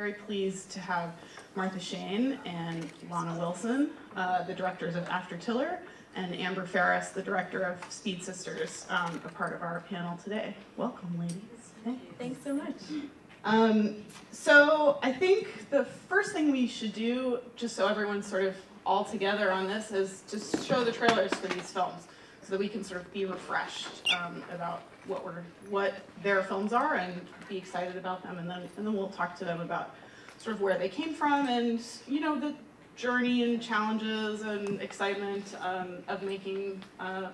very pleased to have Martha Shane and Lana Wilson, the directors of After Tiller, and Amber Ferris, the director of Speed Sisters, a part of our panel today. Welcome, ladies. Thanks so much. So I think the first thing we should do, just so everyone's sort of all together on this, is just show the trailers for these films so that we can sort of be refreshed about what their films are and be excited about them, and then we'll talk to them about sort of where they came from and, you know, the journey and challenges and excitement of making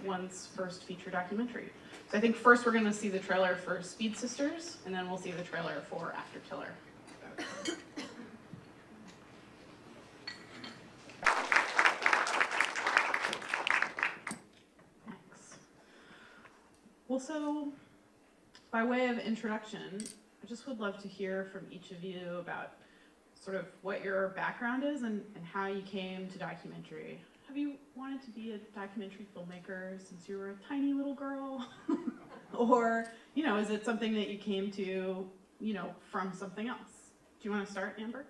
one's first feature documentary. So I think first we're going to see the trailer for Speed Sisters, and then we'll see the trailer for After Tiller. Thanks. Well, so by way of introduction, I just would love to hear from each of you about sort of what your background is and how you came to documentary. Have you wanted to be a documentary filmmaker since you were a tiny little girl? Or, you know, is it something that you came to, you know, from something else? Do you want to start, Amber?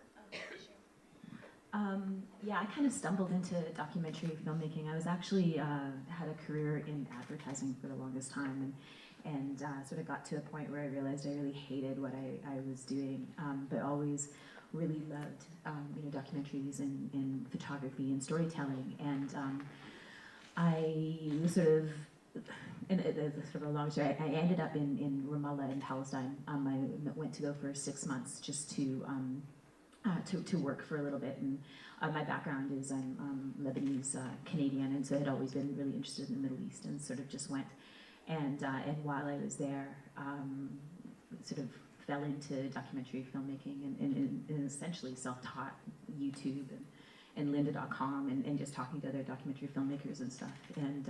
Yeah, I kind of stumbled into documentary filmmaking. I was actually had a career in advertising for the longest time, and sort of got to a point where I realized I really hated what I was doing, but always really loved you know, documentaries and photography and storytelling. And I was sort of, in sort of a long story, I ended up in Ramallah in Palestine. I went to go for 6 months just to work for a little bit. And my background is I'm Lebanese Canadian, and so I had always been really interested in the Middle East, and sort of just went. And while I was there, sort of fell into documentary filmmaking and essentially self-taught YouTube and lynda.com and just talking to other documentary filmmakers and stuff. And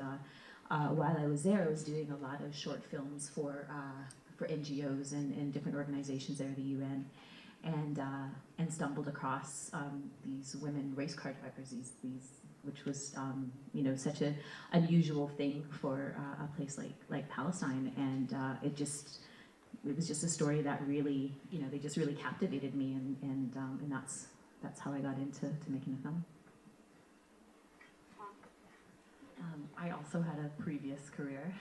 while I was there, I was doing a lot of short films for NGOs and different organizations there, the UN, and stumbled across these women race car drivers, which was you know, such an unusual thing for a place like Palestine, and it was just a story that really, you know, they just really captivated me, and that's how I got into making a film. I also had a previous career.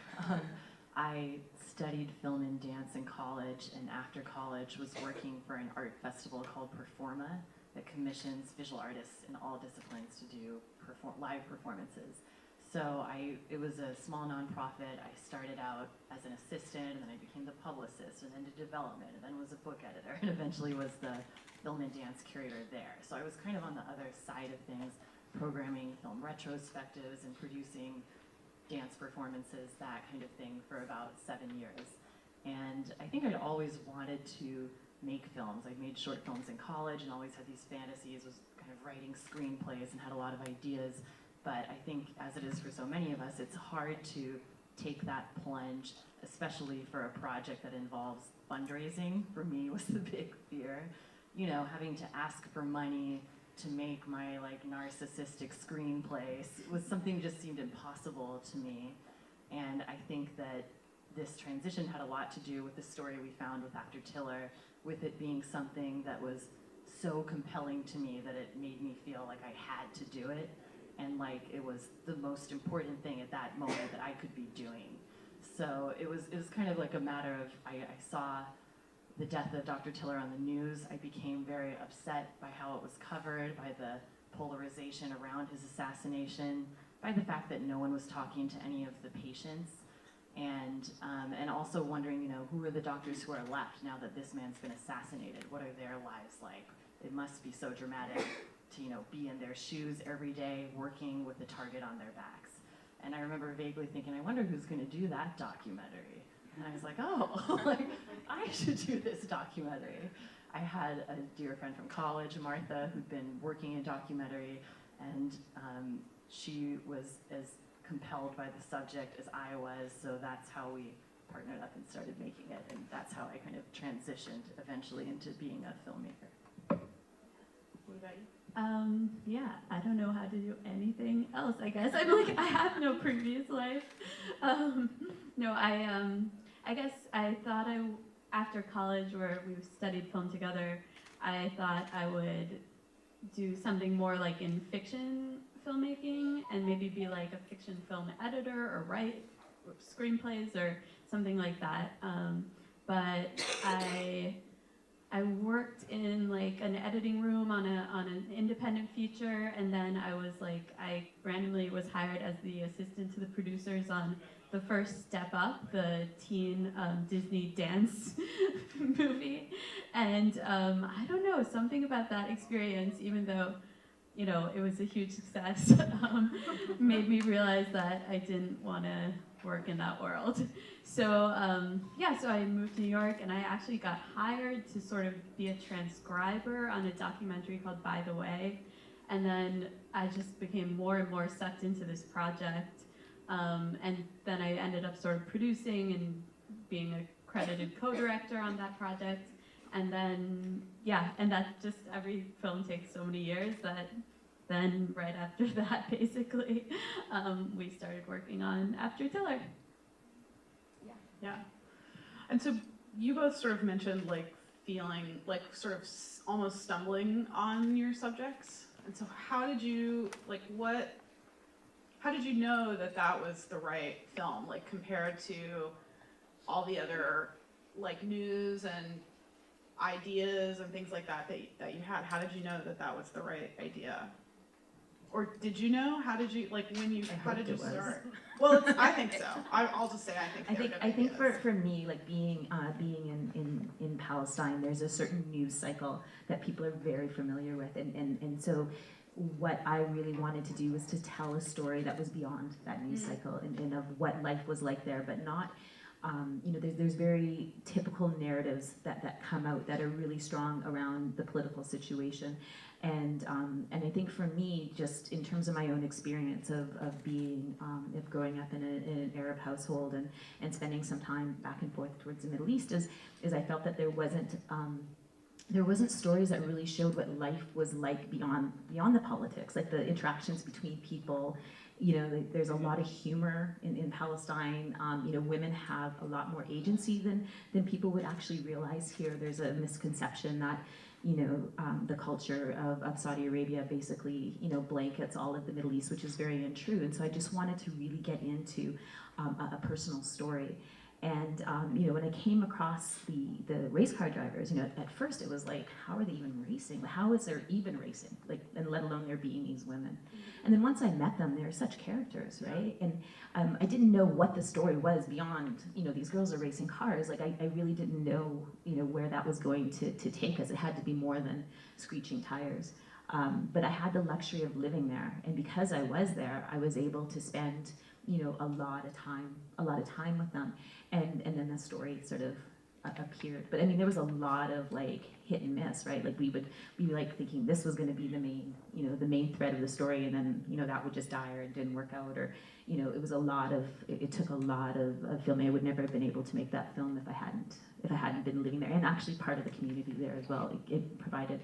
I studied film and dance in college, and after college was working for an art festival called Performa that commissions visual artists in all disciplines to do live performances. So it was a small nonprofit. I started out as an assistant, and then I became the publicist, and then did development, and then was a book editor, and eventually was the film and dance curator there. So I was kind of on the other side of things, programming film retrospectives and producing dance performances, that kind of thing, for about 7 years. And I think I'd always wanted to make films. I made short films in college and always had these fantasies, was kind of writing screenplays and had a lot of ideas. But I think, as it is for so many of us, it's hard to take that plunge, especially for a project that involves fundraising. For me, was the big fear. You know, having to ask for money to make my like narcissistic screenplays was something just seemed impossible to me. And I think that this transition had a lot to do with the story we found with After Tiller, with it being something that was so compelling to me that it made me feel like I had to do it, and like it was the most important thing at that moment that I could be doing. So it was kind of like a matter of, I saw the death of Dr. Tiller on the news. I became very upset by how it was covered, by the polarization around his assassination, by the fact that no one was talking to any of the patients, and also wondering, you know, who are the doctors who are left now that this man's been assassinated? What are their lives like? It must be so dramatic to, you know, be in their shoes every day, working with the target on their backs. And I remember vaguely thinking, I wonder who's going to do that documentary. And I was like, oh, like, I should do this documentary. I had a dear friend from college, Martha, who'd been working in documentary, and she was as compelled by the subject as I was, so that's how we partnered up and started making it, and that's how I kind of transitioned eventually into being a filmmaker. What about you? Yeah, I don't know how to do anything else, I guess. I'm like, I have no previous life. No, I guess I thought after college, where we studied film together, I thought I would do something more like in fiction filmmaking and maybe be like a fiction film editor or write screenplays or something like that. But I worked in like an editing room on an independent feature, and then I randomly was hired as the assistant to the producers on the first Step Up, the teen Disney dance movie. And I don't know, something about that experience, even though, you know, it was a huge success, made me realize that I didn't want to work in that world. So so I moved to New York, and I actually got hired to sort of be a transcriber on a documentary called By the Way. And then I just became more and more sucked into this project. And then I ended up sort of producing and being a credited co-director on that project. And then, and that just, every film takes so many years that then right after that, basically, we started working on After Tiller. Yeah. And so you both sort of mentioned like feeling like sort of almost stumbling on your subjects. And so how did you know that that was the right film, like compared to all the other like news and ideas and things like that you had? How did you know that that was the right idea? Or did you know? How did you, like, when you, how did you start? Well, I think so. I'll just say I think I think for me, like being in Palestine, there's a certain news cycle that people are very familiar with, and so what I really wanted to do was to tell a story that was beyond that news cycle and of what life was like there, but not. There's very typical narratives that come out that are really strong around the political situation, and I think for me, just in terms of my own experience of growing up in an Arab household and spending some time back and forth towards the Middle East, is I felt that there wasn't stories that really showed what life was like beyond the politics, like the interactions between people. There's a lot of humor in Palestine. Women have a lot more agency than people would actually realize here. There's a misconception that, the culture of Saudi Arabia basically, blankets all of the Middle East, which is very untrue. And so I just wanted to really get into a personal story. And when I came across the race car drivers, at first it was like, how are they even racing? How is there even racing? Like, and let alone there being these women. And then once I met them, they're such characters, right? And I didn't know what the story was beyond, these girls are racing cars. Like, I really didn't know, where that was going to take us. It had to be more than screeching tires. But I had the luxury of living there, and because I was there, I was able to spend, a lot of time with them. And then the story sort of appeared. But I mean, there was a lot of like hit and miss, right? Like we would be like thinking this was going to be the main thread of the story, and then that would just die or it didn't work out, or it was a lot of it took a lot of filming. I would never have been able to make that film if I hadn't been living there, and actually part of the community there as well. It provided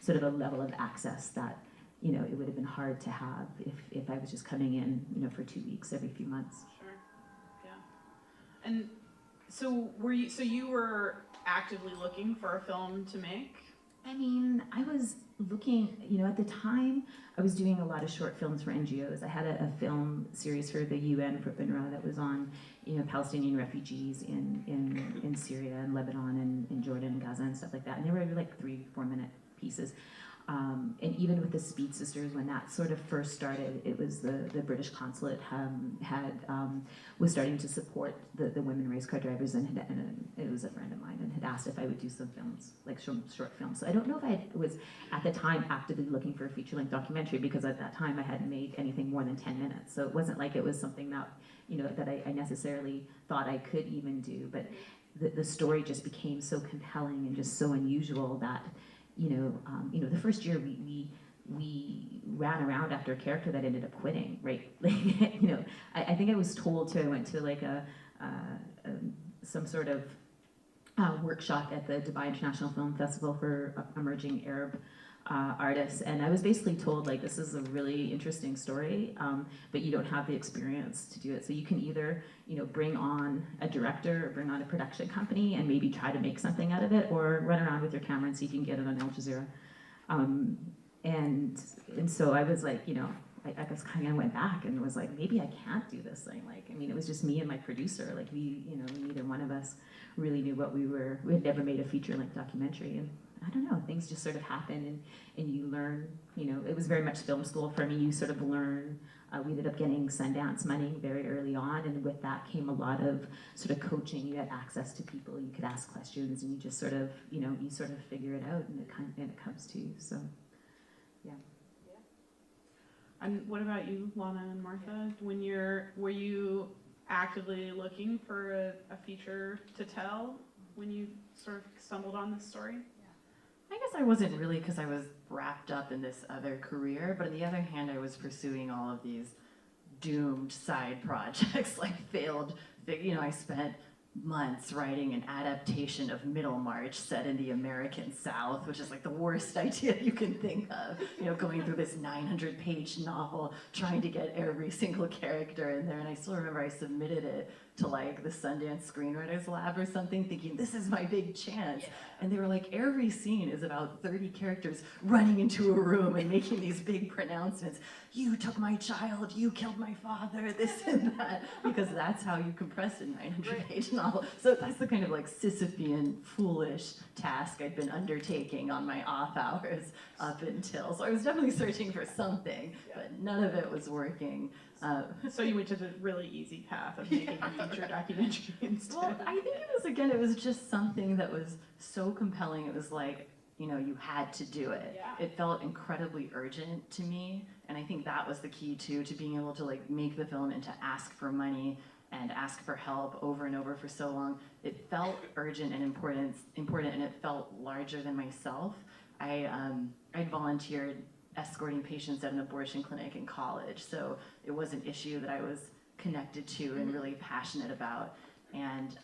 sort of a level of access that it would have been hard to have if I was just coming in for 2 weeks every few months. Sure. Yeah. And so you were actively looking for a film to make? I mean, I was looking, at the time, I was doing a lot of short films for NGOs. I had a film series for the UN, for UNRWA, that was on, Palestinian refugees in Syria and Lebanon and in Jordan and Gaza and stuff like that. And they were like 3-4 minute pieces. And even with the Speed Sisters, when that sort of first started, it was the British consulate was starting to support the women race car drivers, and it was a friend of mine and had asked if I would do some films, like short films. So I don't know if I was at the time actively looking for a feature-length documentary, because at that time I hadn't made anything more than 10 minutes. So it wasn't like it was something that that I necessarily thought I could even do. But the story just became so compelling and just so unusual that. The first year we ran around after a character that ended up quitting, right? Like, I think I was told I went to like some sort of workshop at the Dubai International Film Festival for emerging Arab artists, and I was basically told, like, this is a really interesting story, but you don't have the experience to do it. So you can either, bring on a director or bring on a production company and maybe try to make something out of it, or run around with your camera and see if you can get it on Al Jazeera. And so I was like, I just kind of went back and was like, maybe I can't do this thing. Like, I mean, it was just me and my producer. Like, neither one of us really knew what we had never made a feature-length documentary. And I don't know, things just sort of happen, and you learn, it was very much film school for me. You sort of learn. We ended up getting Sundance money very early on, and with that came a lot of sort of coaching. You had access to people, you could ask questions, and you just sort of, you sort of figure it out, and it comes to you, so, yeah. And what about you, Lana and Martha? Were you actively looking for a feature to tell when you sort of stumbled on this story? I guess I wasn't really, because I was wrapped up in this other career, but on the other hand, I was pursuing all of these doomed side projects, like failed, I spent months writing an adaptation of Middlemarch set in the American South, which is like the worst idea you can think of, going through this 900-page novel, trying to get every single character in there. And I still remember I submitted it to like the Sundance Screenwriters Lab or something, thinking this is my big chance. And they were like, every scene is about 30 characters running into a room and making these big pronouncements. You took my child, you killed my father, this and that, because that's how you compress a 900-page novel. So that's the kind of like Sisyphean, foolish task I'd been undertaking on my off hours up until. So I was definitely searching for something, but none of it was working. So you went to the really easy path of making a feature documentary instead. Well, I think it was just something that was so compelling. It was like, you had to do it. Yeah. It felt incredibly urgent to me, and I think that was the key too, to being able to like make the film and to ask for money and ask for help over and over for so long. It felt urgent and important, and it felt larger than myself. I'd volunteered escorting patients at an abortion clinic in college, so it was an issue that I was connected to and really passionate about, and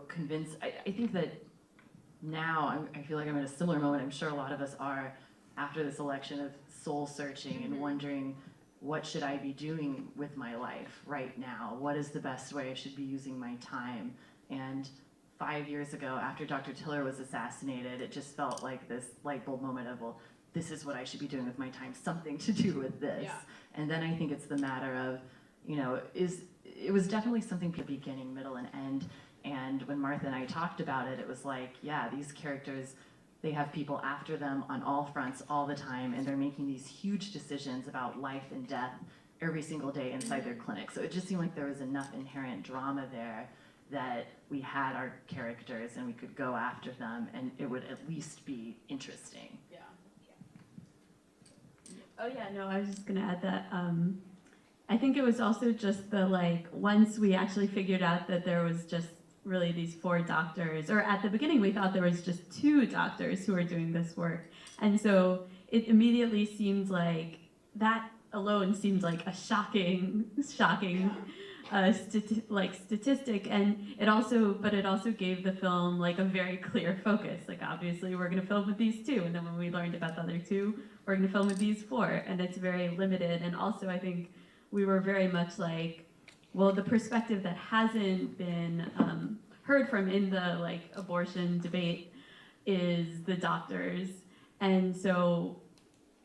convinced. I think that now I feel like I'm at a similar moment. I'm sure a lot of us are, after this election, of soul searching and wondering, what should I be doing with my life right now? What is the best way I should be using my time? And 5 years ago, after Dr. Tiller was assassinated, it just felt like this light bulb moment of, well, this is what I should be doing with my time, something to do with this. Yeah. And then I think it's the matter of, it was definitely something for beginning, middle, and end. And when Martha and I talked about it, it was like, yeah, these characters, they have people after them on all fronts all the time, and they're making these huge decisions about life and death every single day inside their clinic. So it just seemed like there was enough inherent drama there that we had our characters and we could go after them, and it would at least be interesting. Yeah. Oh yeah, no, I was just gonna add that I think it was also just once we actually figured out that there was just really these 4 doctors, or at the beginning we thought there was just 2 doctors who were doing this work, and so it immediately seemed like that alone seemed like a shocking statistic, and it also gave the film like a very clear focus. Like, obviously we're gonna film with these 2, and then when we learned about the other 2, we're gonna film with these 4, and it's very limited. And also I think we were very much like, well, the perspective that hasn't been heard from in the abortion debate is the doctors, and so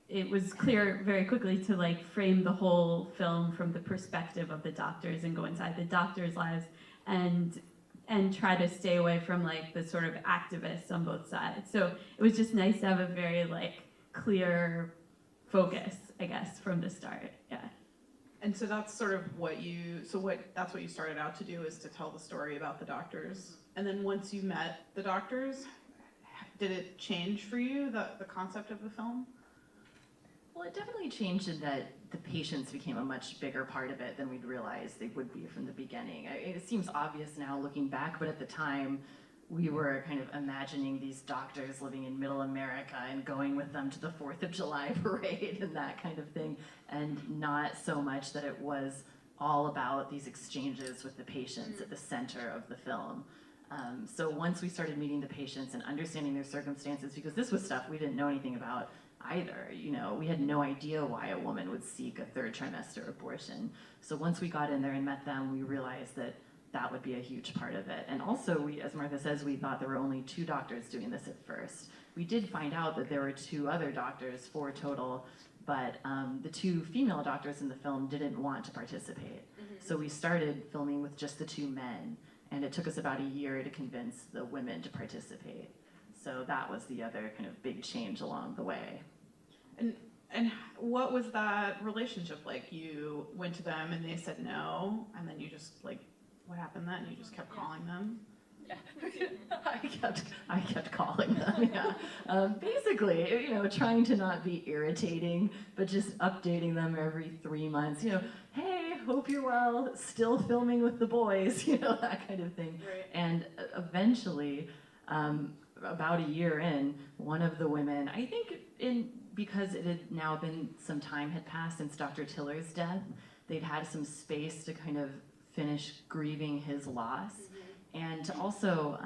it was clear very quickly to frame the whole film from the perspective of the doctors and go inside the doctors' lives and try to stay away from the sort of activists on both sides. So it was just nice to have a very clear focus, I guess, from the start. Yeah. And so that's sort of that's what you started out to do, is to tell the story about the doctors. And then once you met the doctors, did it change for you, the concept of the film? Well, it definitely changed in that the patients became a much bigger part of it than we'd realized they would be from the beginning. It seems obvious now looking back, but at the time, we were kind of imagining these doctors living in middle America and going with them to the 4th of July parade and that kind of thing, and not so much that it was all about these exchanges with the patients at the center of the film. So once we started meeting the patients and understanding their circumstances, because this was stuff we didn't know anything about either, we had no idea why a woman would seek a third trimester abortion. So once we got in there and met them, we realized that that would be a huge part of it. And also, we, as Martha says, we thought there were only 2 doctors doing this at first. We did find out that there were 2 other doctors, 4 total, but the 2 female doctors in the film didn't want to participate. So we started filming with just the 2 men, and it took us about a year to convince the women to participate. So that was the other kind of big change along the way. And what was that relationship like? You went to them and they said no, and then you just like, what happened then? You just kept calling them? Yeah. I kept calling them, yeah. Basically, trying to not be irritating, but just updating them every 3 months, hey, hope you're well, still filming with the boys, that kind of thing. Right. And eventually, about a year in, one of the women, I think because it had now been some time had passed since Dr. Tiller's death, they'd had some space to kind of finish grieving his loss. And to also,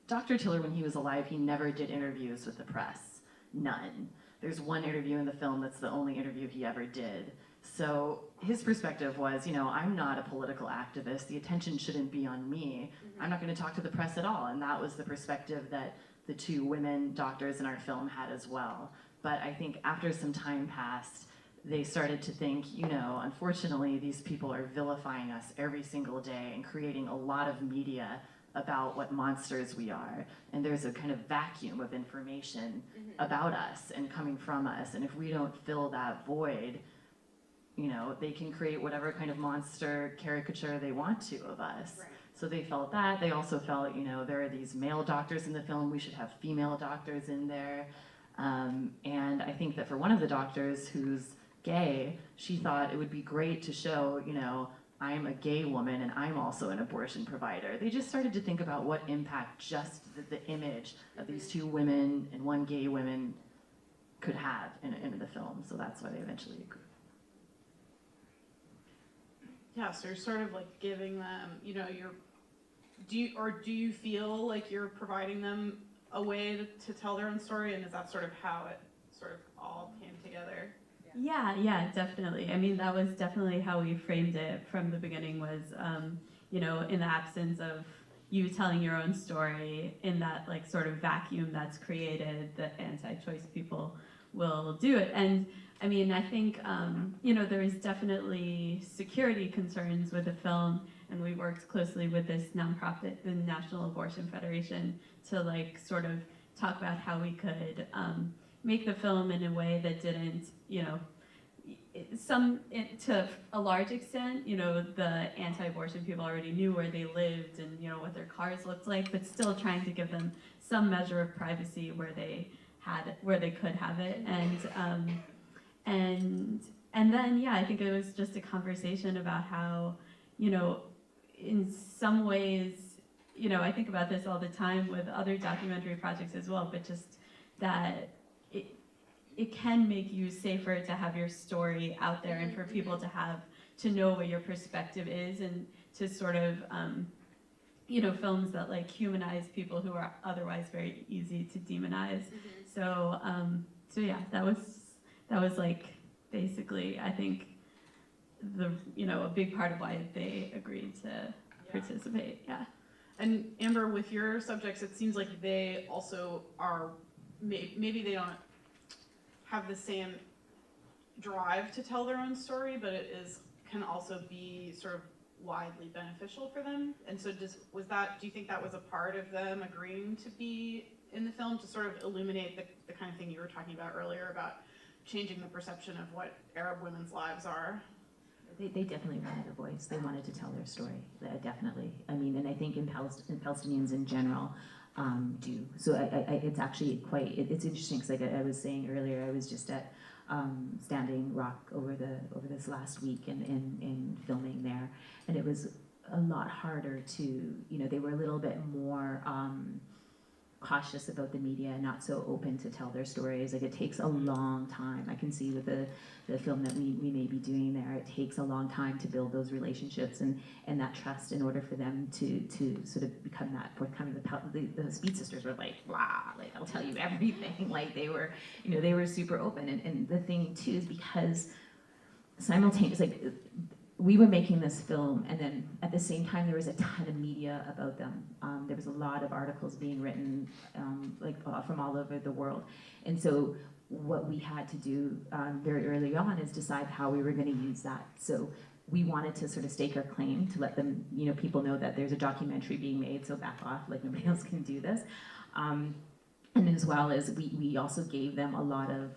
Dr. Tiller, when he was alive, he never did interviews with the press. None. There's one interview in the film that's the only interview he ever did. So his perspective was, I'm not a political activist. The attention shouldn't be on me. I'm not going to talk to the press at all. And that was the perspective that the 2 women doctors in our film had as well. But I think after some time passed, they started to think, unfortunately, these people are vilifying us every single day and creating a lot of media about what monsters we are. And there's a kind of vacuum of information about us and coming from us. And if we don't fill that void, they can create whatever kind of monster caricature they want to of us. Right. So they felt that. They also felt, there are these male doctors in the film, we should have female doctors in there. And I think that for one of the doctors who's gay, she thought it would be great to show, I'm a gay woman and I'm also an abortion provider. They just started to think about what impact just the image of these 2 women and 1 gay woman could have in the film. So that's why they eventually agreed. Yeah, so you're sort of like giving them, do you feel like you're providing them a way to tell their own story, and is that sort of how it sort of all came together? Yeah, definitely. I mean, that was definitely how we framed it from the beginning was, in the absence of you telling your own story, in that like sort of vacuum that's created, the anti-choice people will do it. And I mean, I think, there's definitely security concerns with the film, and we worked closely with this nonprofit, the National Abortion Federation, to like sort of talk about how we could make the film in a way that didn't, to a large extent, the anti-abortion people already knew where they lived and, what their cars looked like, but still trying to give them some measure of privacy where they could have it. And then, yeah, I think it was just a conversation about how, in some ways, I think about this all the time with other documentary projects as well, but just that it can make you safer to have your story out there and for people to know what your perspective is, and to sort of, films that like humanize people who are otherwise very easy to demonize. So yeah, that was like basically, I think, a big part of why they agreed to participate. Yeah. And Amber, with your subjects, it seems like they also are, maybe they don't have the same drive to tell their own story, but can also be sort of widely beneficial for them. And so do you think that was a part of them agreeing to be in the film, to sort of illuminate the kind of thing you were talking about earlier about changing the perception of what Arab women's lives are? They definitely wanted a voice. They wanted to tell their story, definitely. I mean, and I think Palestinians in general do. So it's actually it's interesting, because like I was saying earlier, I was just at Standing Rock over this last week in filming there, and it was a lot harder to, they were a little bit more cautious about the media, not so open to tell their stories. Like, it takes a long time. I can see with the film that we may be doing there, it takes a long time to build those relationships and that trust in order for them to sort of become that forthcoming. The Speed Sisters were like, blah, like, I'll tell you everything. Like, they were, they were super open. And the thing too is because simultaneously, like, we were making this film, and then at the same time there was a ton of media about them. There was a lot of articles being written, from all over the world, and so what we had to do very early on is decide how we were going to use that. So we wanted to sort of stake our claim to let them, people know that there's a documentary being made. So back off, like, nobody else can do this. And as well as we also gave them a lot of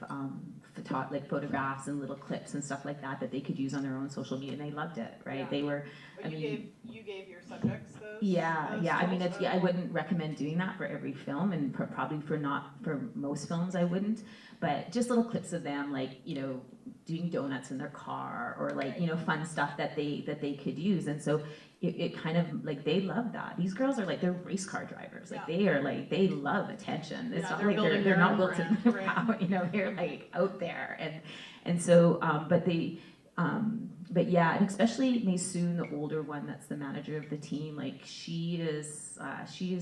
photographs and little clips and stuff like that they could use on their own social media, and they loved it, right? Yeah. They were, But you gave your subjects those? Yeah. I mean, tools? I wouldn't recommend doing that for every film, and probably for most films I wouldn't. But just little clips of them, like, doing donuts in their car, or like, fun stuff that they could use. And so it kind of, like, they love that. These girls are like, they're race car drivers. Like, Yeah. they are like, they love attention. It's Yeah, not they're like building they're their not own built to, brand, they're like out there. And so, but yeah, and especially Maysoon, the older one, that's the manager of the team. Like, she is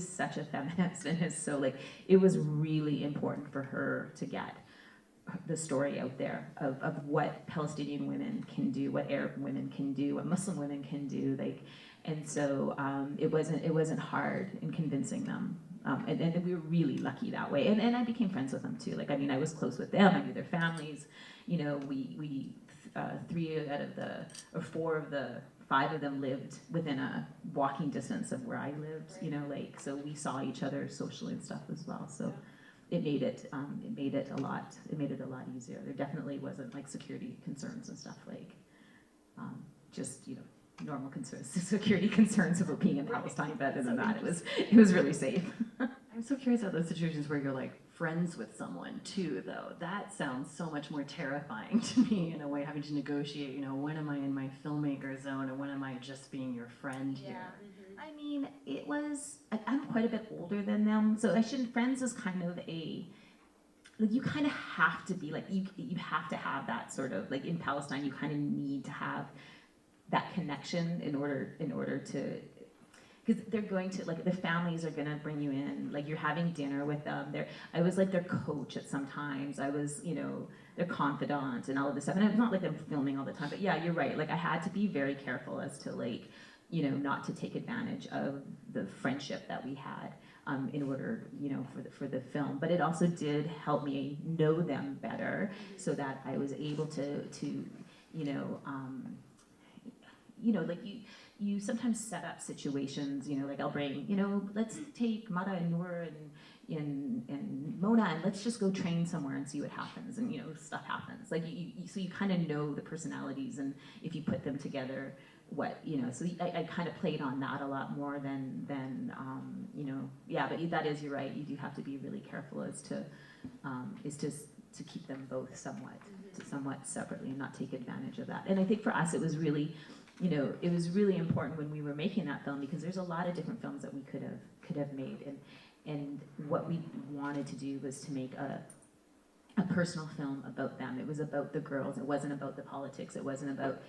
such a feminist, and is so, like, it was really important for her to get the story out there of what Palestinian women can do, what Arab women can do, what Muslim women can do. Like, and so it wasn't hard in convincing them. And we were really lucky that way. And I became friends with them too. Like, I mean, I was close with them. I knew their families. We 4 of the 5 of them lived within a walking distance of where I lived. Like, so we saw each other socially and stuff as well. So it made it a lot easier. There definitely wasn't, like, security concerns and stuff, like, just normal concerns, security concerns about being in Palestine. But other than that, it was really safe. I'm so curious about those situations where you're like friends with someone too, though. That sounds so much more terrifying to me in a way, having to negotiate, when am I in my filmmaker zone and when am I just being your friend here? I mean, I'm quite a bit older than them, so Friends is kind of like, you kind of have to be, like, you have to have that sort of, like, in Palestine, you kind of need to have that connection in order to, because they're going to, like, the families are going to bring you in, like, you're having dinner with them. I was like their coach at some times. I was, their confidant and all of this stuff. And it's not like I'm filming all the time, but yeah, you're right. Like, I had to be very careful as to, like, not to take advantage of the friendship that we had in order, for the film. But it also did help me know them better, so that I was able to like, you sometimes set up situations, like, I'll bring, let's take Mara and Noor and Mona, and let's just go train somewhere and see what happens, and stuff happens. Like, so you kind of know the personalities, and if you put them together, what, so I kind of played on that a lot more than yeah, but that is, you're right, you do have to be really careful as to keep them both somewhat separately and not take advantage of that. And I think for us it was really important when we were making that film, because there's a lot of different films that we could have made, and what we wanted to do was to make a personal film about them. It was about the girls. It wasn't about the politics. It wasn't about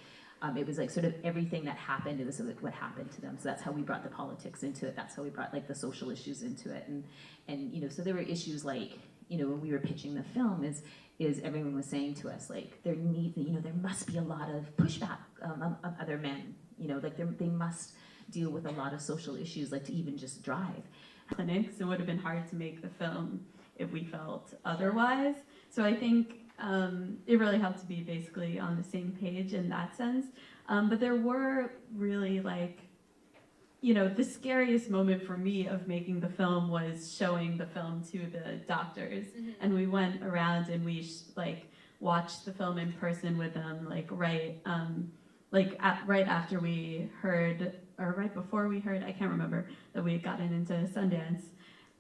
it was like sort of everything that happened. It was like what happened to them. So that's how we brought the politics into it. That's how we brought, like, the social issues into it. And so there were issues like, when we were pitching the film, is everyone was saying to us, like, there must be a lot of pushback of other men. Like, they must deal with a lot of social issues, like, to even just drive. Clinics, it would have been hard to make the film if we felt otherwise. So I think it really helped to be basically on the same page in that sense. But there were really, like, the scariest moment for me of making the film was showing the film to the doctors. And we went around and we watched the film in person with them, like, right after we heard, or right before we heard, I can't remember, that we had gotten into Sundance.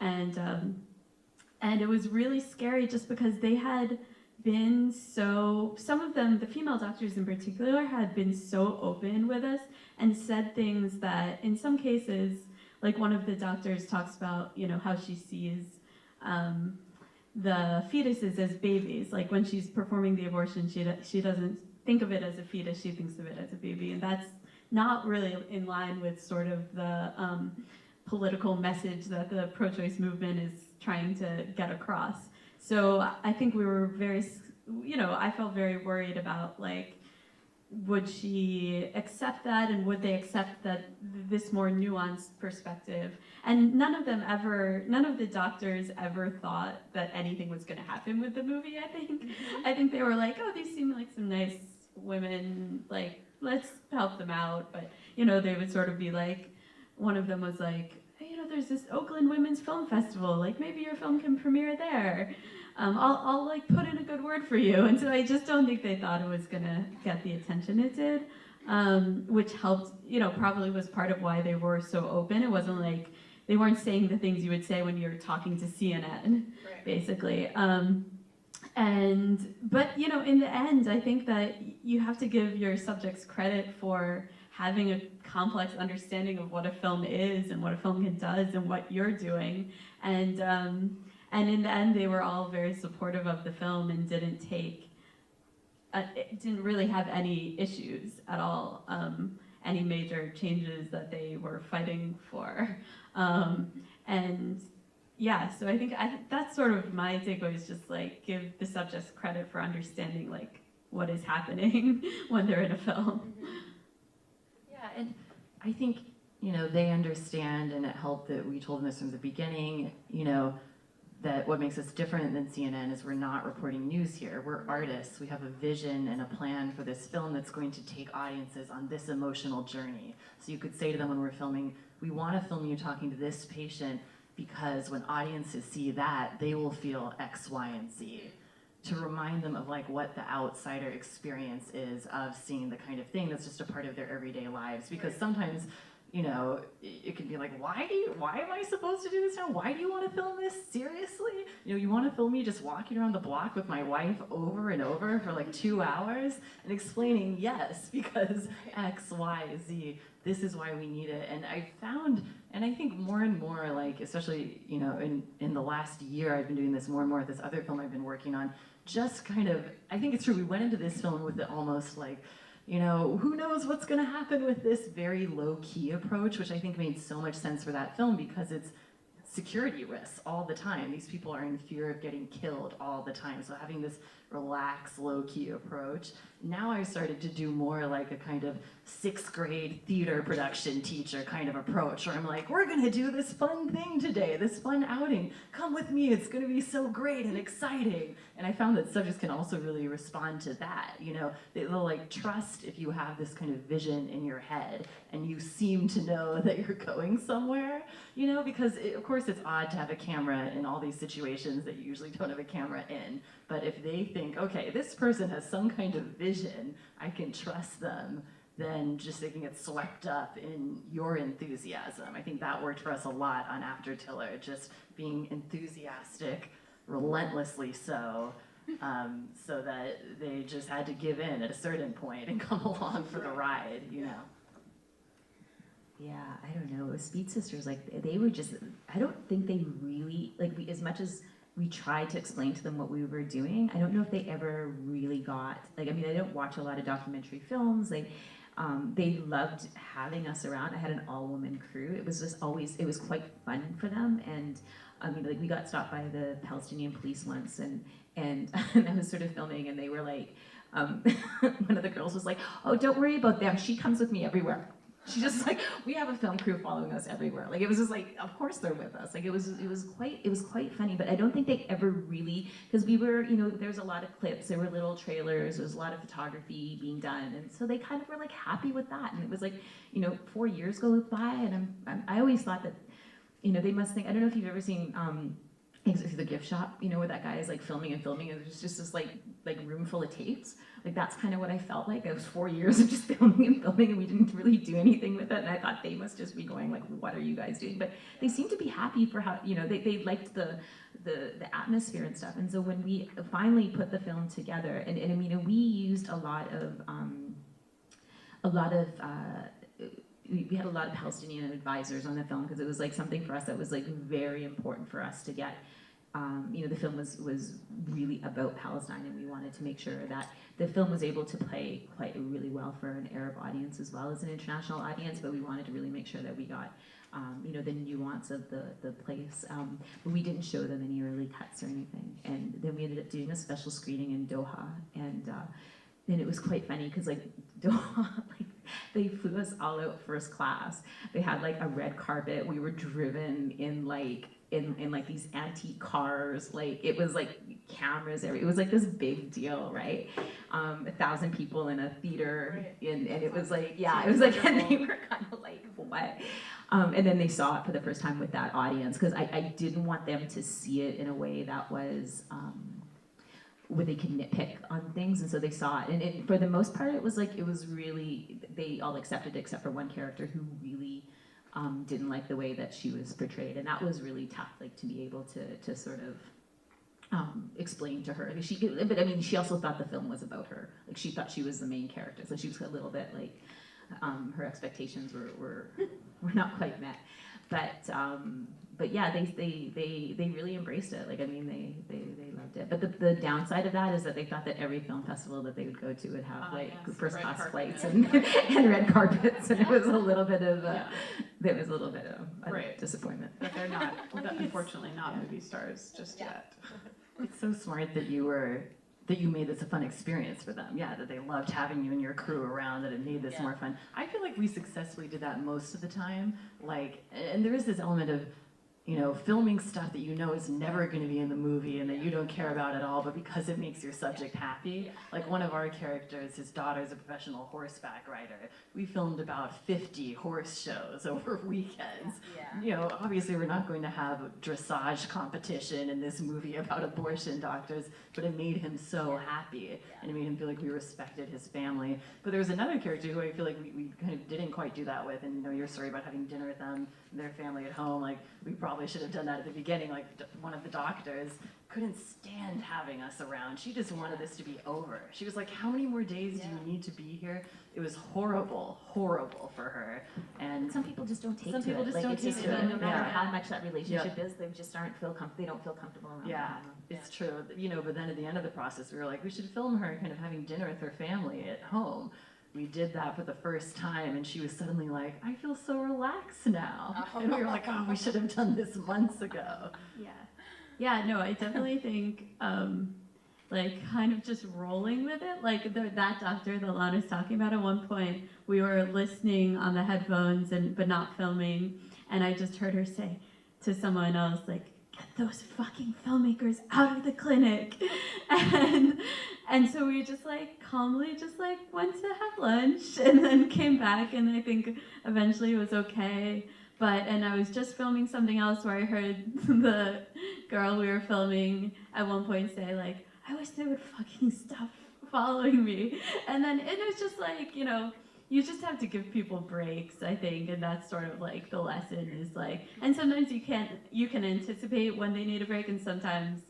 And it was really scary just because they had been some of them, the female doctors in particular, had been so open with us and said things that in some cases like one of the doctors talks about, you know, how she sees the fetuses as babies. Like when she's performing the abortion, she doesn't think of it as a fetus, she thinks of it as a baby. And that's not really in line with sort of the political message that the pro-choice movement is trying to get across. So I think we were very, you know, I felt very worried about, like, would she accept that, and would they accept that this more nuanced perspective? And none of the doctors ever thought that anything was going to happen with the movie, I think. I think they were like, oh, these seem like some nice women, like, let's help them out. But, you know, they would sort of be like, one of them was like, hey, you know, there's this Oakland Women's Film Festival, like, maybe your film can premiere there. I'll like put in a good word for you. And so I just don't think they thought it was gonna get the attention it did, which helped, you know, probably was part of why they were so open. It wasn't like, they weren't saying the things you would say when you're talking to CNN, Right. basically. But, you know, in the end, I think that you have to give your subjects credit for having a complex understanding of what a film is and what a film does and what you're doing. And in the end, they were all very supportive of the film and didn't really have any issues at all, any major changes that they were fighting for. And yeah, so I think that's sort of my takeaway, is just like give the subjects credit for understanding like what is happening when they're in a film. Yeah, and I think, you know, they understand, and it helped that we told them this from the beginning, you know, that what makes us different than CNN is we're not reporting news here. We're artists. We have a vision and a plan for this film that's going to take audiences on this emotional journey. So you could say to them when we're filming, we want to film you talking to this patient because when audiences see that, they will feel X, Y, and Z. To remind them of like what the outsider experience is of seeing the kind of thing that's just a part of their everyday lives. Because sometimes, you know, it can be like, why am I supposed to do this now? Why do you want to film this? Seriously? You know, you want to film me just walking around the block with my wife over and over for like 2 hours and explaining, yes, because X, Y, Z, this is why we need it. And I found, and I think more and more, like, especially, you know, in the last year, I've been doing this more and more with this other film I've been working on, just kind of, I think it's true, we went into this film with it almost like, you know, who knows what's going to happen with this very low-key approach, which I think made so much sense for that film because it's security risks all the time. These people are in fear of getting killed all the time. So having this relaxed, low-key approach. Now I've started to do more like a kind of 6th grade theater production teacher kind of approach, where I'm like, we're going to do this fun thing today, this fun outing. Come with me, it's going to be so great and exciting. And I found that subjects can also really respond to that. You know, they'll like trust if you have this kind of vision in your head and you seem to know that you're going somewhere, you know, because of course it's odd to have a camera in all these situations that you usually don't have a camera in. But if they think, okay, this person has some kind of vision, I can trust them, then just they can get swept up in your enthusiasm. I think that worked for us a lot on After Tiller, just being enthusiastic, relentlessly so, so that they just had to give in at a certain point and come along for the ride, you know. Yeah, I don't know. Speed Sisters, like, they were just, I don't think they really, like, as much as we tried to explain to them what we were doing, I don't know if they ever really got, like, I mean, I don't watch a lot of documentary films. Like, they loved having us around. I had an all-woman crew. It was just always, it was quite fun for them. And I mean, like, we got stopped by the Palestinian police once, and I was sort of filming, and they were like, one of the girls was like, oh, don't worry about them. She comes with me everywhere. She just like, we have a film crew following us everywhere. Like, it was just like, of course they're with us. Like, it was quite funny, but I don't think they ever really, because we were, you know, there was a lot of clips, there were little trailers, there was a lot of photography being done, and so they kind of were like happy with that. And it was like, you know, 4 years go by, and I always thought that, you know, they must think, I don't know if you've ever seen The Gift Shop, you know, where that guy is like filming, and there's just this like room full of tapes. Like, that's kind of what I felt like. It was 4 years of just filming, and we didn't really do anything with it. And I thought they must just be going like, what are you guys doing? But they seemed to be happy for how, you know, they liked the atmosphere and stuff. And so when we finally put the film together, and I mean, we used a lot of we had a lot of Palestinian advisors on the film because it was like something for us that was like very important for us to get. You know, the film was really about Palestine, and we wanted to make sure that the film was able to play quite really well for an Arab audience as well as an international audience, but we wanted to really make sure that we got, you know, the nuance of the place. But we didn't show them any early cuts or anything. And then we ended up doing a special screening in Doha, and it was quite funny because like Doha, like they flew us all out first class. They had like a red carpet. We were driven in like like these antique cars, like it was like cameras it was like this big deal, right? 1,000 people in a theater, and it was like, yeah, it was like, and they were kind of like, what? And then they saw it for the first time with that audience, because I didn't want them to see it in a way that was where they could nitpick on things, and so they saw it, and for the most part it was really, they all accepted it except for one character who really didn't like the way that she was portrayed, and that was really tough, like to be able to sort of explain to her. But I mean, she also thought the film was about her. Like she thought she was the main character, so she was a little bit like her expectations were not quite met. But yeah, they really embraced it. Like I mean, they loved it. But the downside of that is that they thought that every film festival that they would go to would have first class flights and red carpets, and it was a little bit of a disappointment. But they're not, unfortunately, not movie stars just yet. It's so smart that you made this a fun experience for them. Yeah, that they loved having you and your crew around, that it made this more fun. I feel like we successfully did that most of the time. Like, and there is this element of, you know, filming stuff that you know is never going to be in the movie and that you don't care about at all, but because it makes your subject happy. Like one of our characters, his daughter's a professional horseback rider. We filmed about 50 horse shows over weekends. You know, obviously we're not going to have a dressage competition in this movie about abortion doctors, but it made him so happy, and it made him feel like we respected his family. But there was another character who I feel like we kind of didn't quite do that with, and you know, your story about having dinner with them and their family at home, like we probably should have done that at the beginning. Like one of the doctors couldn't stand having us around. She just wanted this to be over. She was like, how many more days do you need to be here? It was horrible for her. And some people just don't take some to people it. just Like, don't it's take just, to it. no matter how much that relationship is, they just they don't feel comfortable around that. It's true. You know, but then at the end of the process, we were like, we should film her kind of having dinner with her family at home. We did that for the first time, and she was suddenly like, I feel so relaxed now. And we were like, oh, we should have done this months ago. Yeah, no, I definitely think, like, kind of just rolling with it. Like, that doctor that Lana's talking about, at one point, we were listening on the headphones, but not filming, and I just heard her say to someone else, like, get those fucking filmmakers out of the clinic. And so we just, like, calmly just, like, went to have lunch, and then came back, and I think eventually it was okay. And I was just filming something else where I heard the girl we were filming at one point say, like, I wish they would fucking stop following me. And then it was just like, you know, you just have to give people breaks, I think, and that's sort of like the lesson is like, and sometimes you can anticipate when they need a break, and sometimes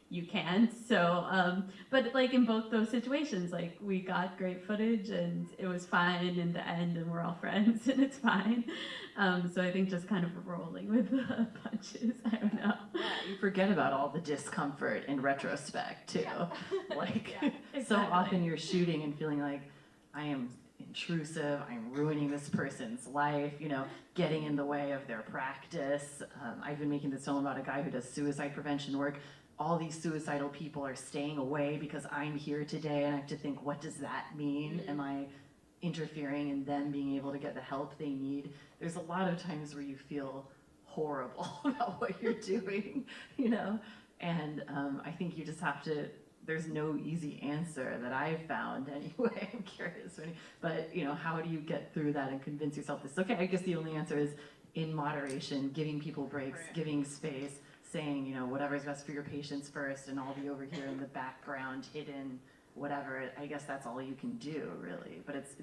you can't. So, but like in both those situations, like we got great footage and it was fine in the end, and we're all friends and it's fine. So I think just kind of rolling with the punches. I don't know. Yeah, you forget about all the discomfort in retrospect too. Like so often you're shooting and feeling like I am intrusive, I'm ruining this person's life, you know, getting in the way of their practice. I've been making this film about a guy who does suicide prevention work. All these suicidal people are staying away because I'm here today, and I have to think, what does that mean? Am I interfering in them being able to get the help they need? There's a lot of times where you feel horrible about what you're doing, you know? And I think you just have to, there's no easy answer that I've found anyway. I'm curious, but you know, how do you get through that and convince yourself this is okay? I guess the only answer is in moderation, giving people breaks, giving space, saying, you know, whatever's best for your patients first, and I'll be over here in the background, hidden, whatever. I guess that's all you can do, really. But it's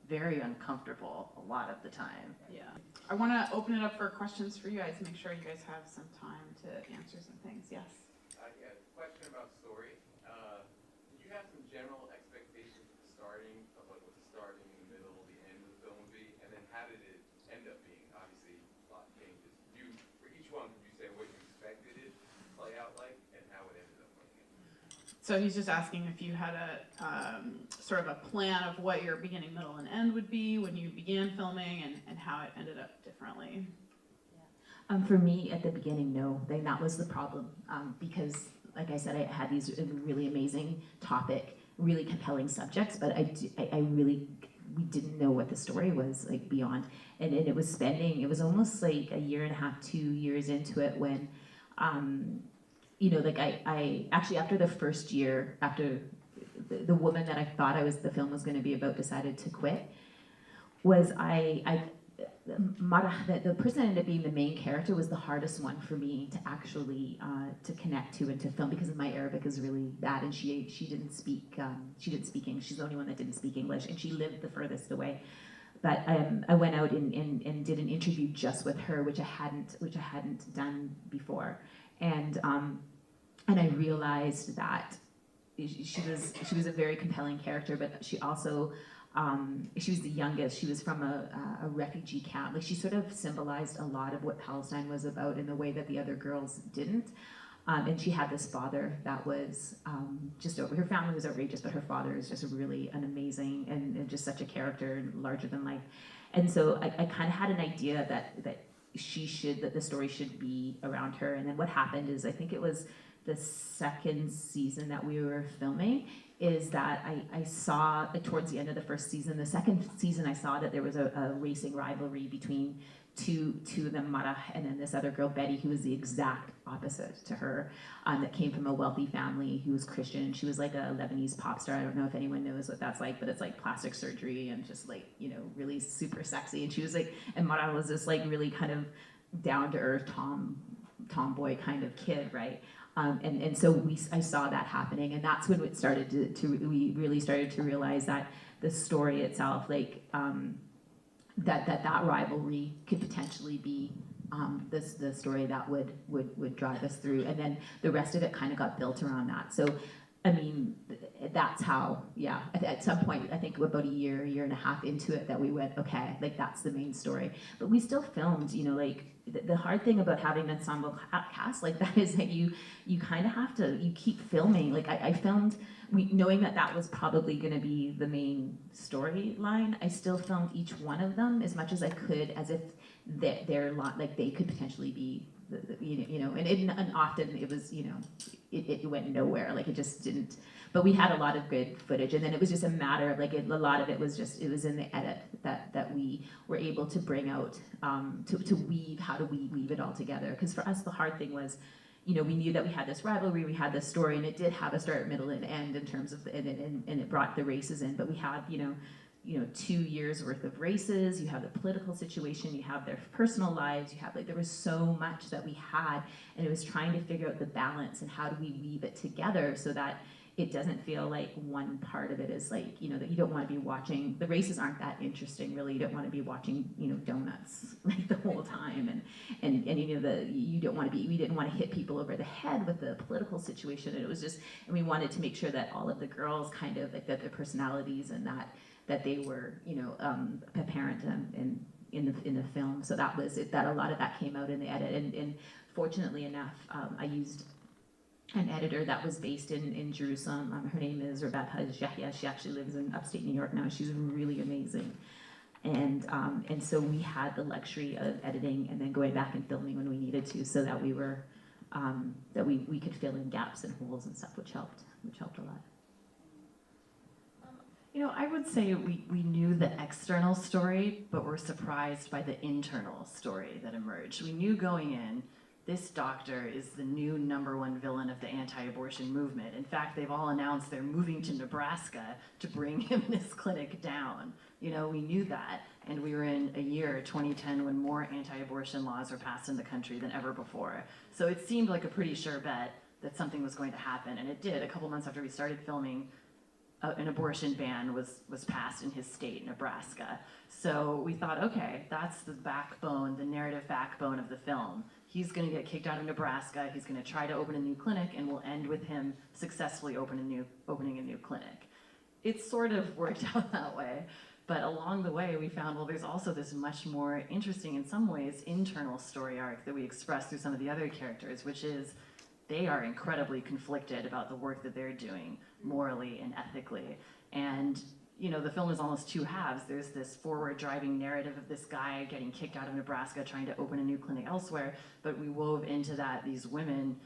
very uncomfortable a lot of the time. Yeah. I want to open it up for questions for you guys. Make sure you guys have some time to answer some things. Yes. Yeah, question about story. Did you have some general expectations at the starting of like what the starting, the middle, the end of the film would be, and then how did it So he's just asking if you had a sort of a plan of what your beginning, middle, and end would be when you began filming, and how it ended up differently. For me, at the beginning, no. That was the problem, because, like I said, I had these really amazing topic, really compelling subjects, but we didn't know what the story was like beyond, and it was almost like a year and a half, 2 years into it when, you know, like I actually, after the first year, after the woman that I thought the film was going to be about decided to quit, was Mara, the person that ended up being the main character was the hardest one for me to actually to connect to and to film, because my Arabic is really bad, and she didn't speak English. She's the only one that didn't speak English, and she lived the furthest away. But I went out and did an interview just with her, which I hadn't done before, and I realized that she was a very compelling character, but she also. She was the youngest. She was from a refugee camp. Like, she sort of symbolized a lot of what Palestine was about in the way that the other girls didn't. And she had this father that was her family was outrageous, but her father is just really an amazing and just such a character, larger than life. And so I kind of had an idea that the story should be around her. And then what happened is, I think it was the second season that we were filming, is that I saw towards the end of the first season, the second season, I saw that there was a racing rivalry between two of them, Mara and then this other girl, Betty, who was the exact opposite to her, that came from a wealthy family, who was Christian. She was like a Lebanese pop star. I don't know if anyone knows what that's like, but it's like plastic surgery and just like, you know, really super sexy. And she was like, and Mara was this like really kind of down to earth tomboy kind of kid, right? And so I saw that happening, and that's when it started we really started to realize that the story itself, like that rivalry could potentially be the story that would drive us through, and then the rest of it kind of got built around that. So, I mean, that's how, yeah. At some point, I think about a year and a half into it, that we went, okay, like that's the main story. But we still filmed, you know, like the hard thing about having an ensemble cast like that is that you kind of have to, you keep filming. Like I filmed, knowing that was probably going to be the main storyline. I still filmed each one of them as much as I could, as if they're like they could potentially be, you know, and often it was, you know, it went nowhere, like it just didn't. But we had a lot of good footage, and then it was just a matter of like a lot of it was just, it was in the edit that we were able to bring out, to weave. How do we weave it all together? Because for us the hard thing was, you know, we knew that we had this rivalry, we had this story, and it did have a start, middle, and end in terms of and it brought the races in, but we had, you know, 2 years worth of races, you have the political situation, you have their personal lives, you have, like, there was so much that we had, and it was trying to figure out the balance and how do we weave it together so that it doesn't feel like one part of it is like, you know, that you don't want to be watching, the races aren't that interesting really, you don't want to be watching, you know, donuts like the whole time, and you know, we didn't want to hit people over the head with the political situation, and it was just, and we wanted to make sure that all of the girls kind of, like, that their personalities and that they were, you know, apparent in the film. So that was it, that a lot of that came out in the edit, and fortunately enough, I used an editor that was based in Jerusalem. Her name is Rebecca Yahya. She actually lives in upstate New York now. She's really amazing. And so we had the luxury of editing and then going back and filming when we needed to, so that we were that we could fill in gaps and holes and stuff, which helped a lot. You know, I would say we knew the external story, but were surprised by the internal story that emerged. We knew going in, this doctor is the new #1 villain of the anti-abortion movement. In fact, they've all announced they're moving to Nebraska to bring him this clinic down. You know, we knew that, and we were in a year, 2010, when more anti-abortion laws were passed in the country than ever before. So it seemed like a pretty sure bet that something was going to happen, and it did. A couple months after we started filming, an abortion ban was passed in his state, Nebraska. So we thought, okay, that's the backbone, the narrative backbone of the film. He's going to get kicked out of Nebraska. He's going to try to open a new clinic, and we'll end with him successfully opening a new clinic. It sort of worked out that way, but along the way we found, well, there's also this much more interesting, in some ways, internal story arc that we express through some of the other characters, which is they are incredibly conflicted about the work that they're doing morally and ethically. And you know, the film is almost two halves. There's this forward driving narrative of this guy getting kicked out of Nebraska trying to open a new clinic elsewhere, but we wove into that these women